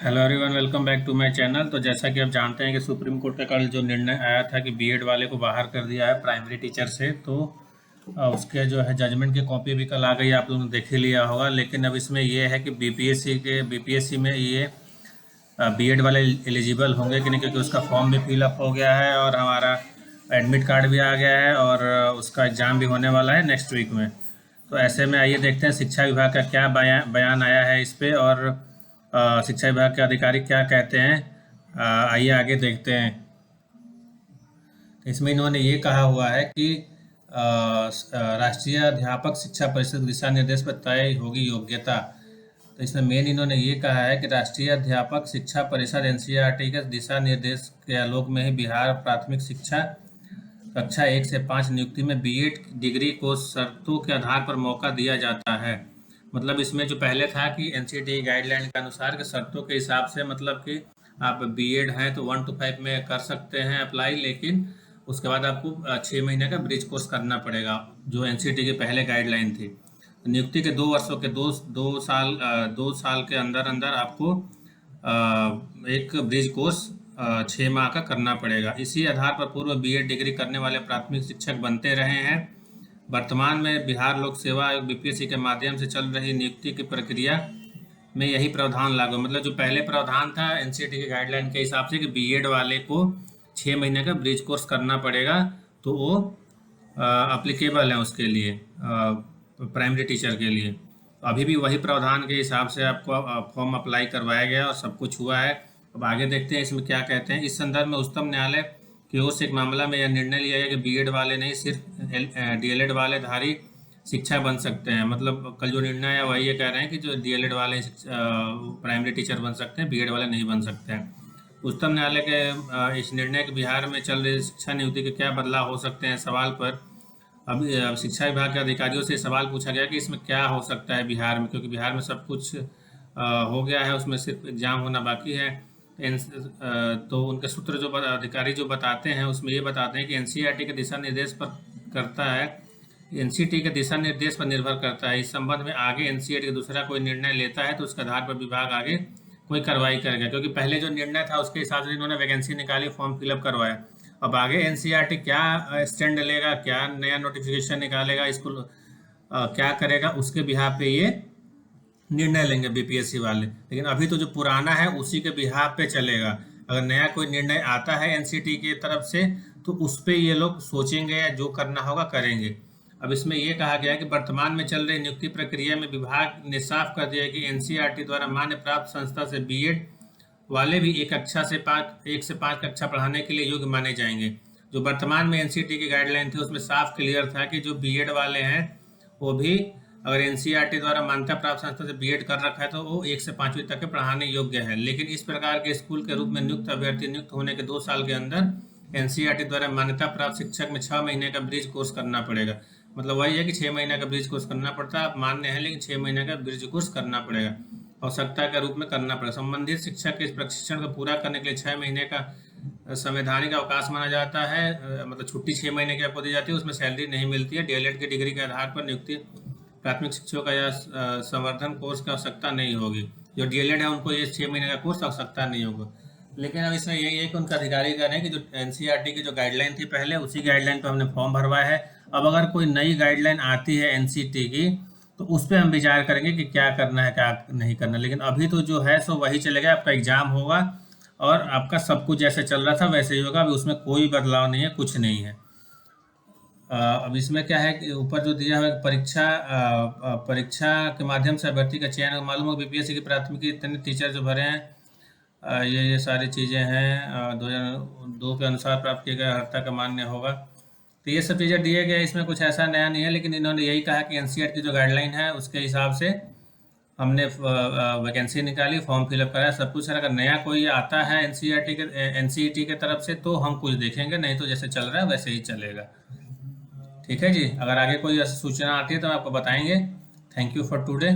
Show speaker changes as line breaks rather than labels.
Hello everyone, welcome back to my channel. तो जैसा कि आप जानते हैं कि सुप्रीम कोर्ट का कल जो निर्णय आया था कि बीएड वाले को बाहर कर दिया है प्राइमरी टीचर से, तो उसके जो है जजमेंट की कॉपी भी कल आ गई, आप लोगों ने देख ही लिया होगा। लेकिन अब इसमें ये है कि बीपीएससी में ये बीएड वाले एलिजिबल होंगे कि नहीं, क्योंकि उसका फॉर्म भी फिलअप हो गया है और हमारा एडमिट कार्ड भी आ गया है और उसका एग्ज़ाम भी होने वाला है नेक्स्ट वीक में। तो ऐसे में आइए देखते हैं शिक्षा विभाग का क्या बयान आया है इस पे, और शिक्षा विभाग के अधिकारी क्या कहते हैं। आइए आगे देखते हैं। इसमें इन्होंने ये कहा हुआ है कि राष्ट्रीय अध्यापक शिक्षा परिषद दिशा निर्देश पर तय होगी योग्यता। तो इसमें मेन इन्होंने ये कहा है कि राष्ट्रीय अध्यापक शिक्षा परिषद एनसीईआरटी के दिशा निर्देश के आलोक में ही बिहार प्राथमिक शिक्षा कक्षा 1 से 5 नियुक्ति में बीएड डिग्री को शर्तों के आधार पर मौका दिया जाता है। मतलब इसमें जो पहले था कि एनसीईआरटी गाइडलाइन के अनुसार के शर्तों के हिसाब से, मतलब कि आप बीएड हैं तो 1 to 5 में कर सकते हैं अप्लाई, लेकिन उसके बाद आपको 6 महीने का ब्रिज कोर्स करना पड़ेगा, जो एनसीईआरटी की पहले गाइडलाइन थी। नियुक्ति के 2 वर्षों के दो साल के अंदर अंदर आपको एक ब्रिज कोर्स 6 माह का करना पड़ेगा। इसी आधार पर पूर्व बीएड डिग्री करने वाले प्राथमिक शिक्षक बनते रहे हैं। वर्तमान में बिहार लोक सेवा आयोग बीपीएससी के माध्यम से चल रही नियुक्ति की प्रक्रिया में यही प्रावधान लागू, मतलब जो पहले प्रावधान था एनसीईआरटी के गाइडलाइन के हिसाब से कि बीएड वाले को 6 महीने का ब्रिज कोर्स करना पड़ेगा, तो वो अप्लीकेबल है उसके लिए, प्राइमरी टीचर के लिए। अभी भी वही प्रावधान के हिसाब से आपको फॉर्म अप्लाई करवाया गया और सब कुछ हुआ है। अब आगे देखते हैं इसमें क्या कहते हैं। इस संदर्भ में उच्चतम न्यायालय की ओर से एक मामला में यह निर्णय लिया गया कि बीएड वाले नहीं, सिर्फ डीएलएड वाले धारी शिक्षक बन सकते हैं। मतलब कल जो निर्णय है वही ये कह रहे हैं कि जो डीएलएड वाले प्राइमरी टीचर बन सकते हैं, बीएड वाले नहीं बन सकते हैं। उच्चतम न्यायालय के इस निर्णय के बिहार में चल रही शिक्षा नियुक्ति के क्या बदलाव हो सकते हैं सवाल पर अब शिक्षा विभाग के अधिकारियों से सवाल पूछा गया कि इसमें क्या हो सकता है बिहार में, क्योंकि बिहार में सब कुछ हो गया है, उसमें सिर्फ एग्जाम होना बाकी है। तो उनके सूत्र जो अधिकारी जो बताते हैं उसमें ये बताते हैं कि एनसीईआरटी के दिशा निर्देश पर करता है, एनसीईआरटी के दिशा निर्देश पर निर्भर करता है। इस संबंध में आगे एनसीईआरटी का दूसरा कोई निर्णय लेता है तो उसके आधार पर विभाग आगे कोई कार्रवाई करेगा, क्योंकि पहले जो निर्णय था उसके हिसाब से इन्होंने वैकेंसी निकाली, फॉर्म फिलअप करवाया। अब आगे एनसीईआरटी क्या स्टैंड लेगा, क्या नया नोटिफिकेशन निकालेगा, स्कूल क्या करेगा, उसके बिहार पे ये निर्णय लेंगे बीपीएससी वाले। लेकिन अभी तो जो पुराना है उसी के बिहार पे चलेगा। अगर नया कोई निर्णय आता है एनसीईआरटी की तरफ से तो उस पर ये लोग सोचेंगे या जो करना होगा करेंगे। अब इसमें यह कहा गया है कि वर्तमान में चल रही नियुक्ति प्रक्रिया में विभाग ने साफ कर दिया है कि एनसीईआरटी द्वारा मान्य प्राप्त संस्था से बीएड वाले भी 1 से 5 कक्षा पढ़ाने के लिए योग्य माने जाएंगे। जो वर्तमान में एनसीईआरटी की गाइडलाइन थी उसमें साफ क्लियर था कि जो बीएड वाले हैं वो भी अगर एनसीईआरटी द्वारा मान्यता प्राप्त संस्था से बीएड कर रखा है तो वो 1 से 5वीं तक के पढ़ाने योग्य है। लेकिन इस प्रकार के स्कूल के रूप में नियुक्त अभ्यर्थी नियुक्त होने के 2 साल के अंदर एनसीईआरटी द्वारा मान्यता प्राप्त शिक्षक में 6 महीने का ब्रिज कोर्स करना पड़ेगा। मतलब वही है कि 6 महीने का ब्रिज कोर्स करना पड़ता है, आप मान्य है लेकिन 6 महीने का ब्रिज कोर्स करना पड़ेगा, आवश्यकता के रूप में करना पड़ेगा। संबंधित शिक्षक के इस प्रशिक्षण को पूरा करने के लिए 6 महीने का संवैधानिक अवकाश माना जाता है। मतलब छुट्टी 6 महीने की आपको दी जाती है, उसमें सैलरी नहीं मिलती है। डीएलएड की डिग्री के आधार पर नियुक्ति प्राथमिक शिक्षकों का यह संवर्धन कोर्स की आवश्यकता नहीं होगी। जो डीएलएड है उनको ये 6 महीने का कोर्स आवश्यकता नहीं होगा। लेकिन अब इसमें यही है कि उनका अधिकारी कह रहे हैं कि जो एनसीईआरटी की जो गाइडलाइन थी पहले, उसी गाइडलाइन पर हमने फॉर्म भरवाया है। अब अगर कोई नई गाइडलाइन आती है एनसीईआरटी की तो उस पर हम विचार करेंगे कि क्या करना है क्या नहीं करना। लेकिन अभी तो जो है सो वही चलेगा, आपका एग्जाम होगा और आपका सब कुछ जैसे चल रहा था वैसे ही होगा। अभी उसमें कोई बदलाव नहीं है, कुछ नहीं है। अब इसमें क्या है कि ऊपर जो दिया है परीक्षा के माध्यम से अभ्यर्थी का चयन, मालूम हो बीपीएससी की प्राथमिकी इतने टीचर जो भरे हैं, ये सारी चीज़ें हैं 2002 के अनुसार प्राप्त किया गया अर्हता का मान्य होगा। तो ये सब चीज़ें दिए गए, इसमें कुछ ऐसा नया नहीं है। लेकिन इन्होंने यही कहा कि एनसीईआरटी की जो गाइडलाइन है उसके हिसाब से हमने वैकेंसी निकाली, फॉर्म फिलअप कराया, सब कुछ। अगर नया कोई आता है एनसीईआरटी के तरफ से तो हम कुछ देखेंगे, नहीं तो जैसे चल रहा है वैसे ही चलेगा। ठीक है जी, अगर आगे कोई ऐसी सूचना आती है तो आपको बताएंगे। Thank you for today.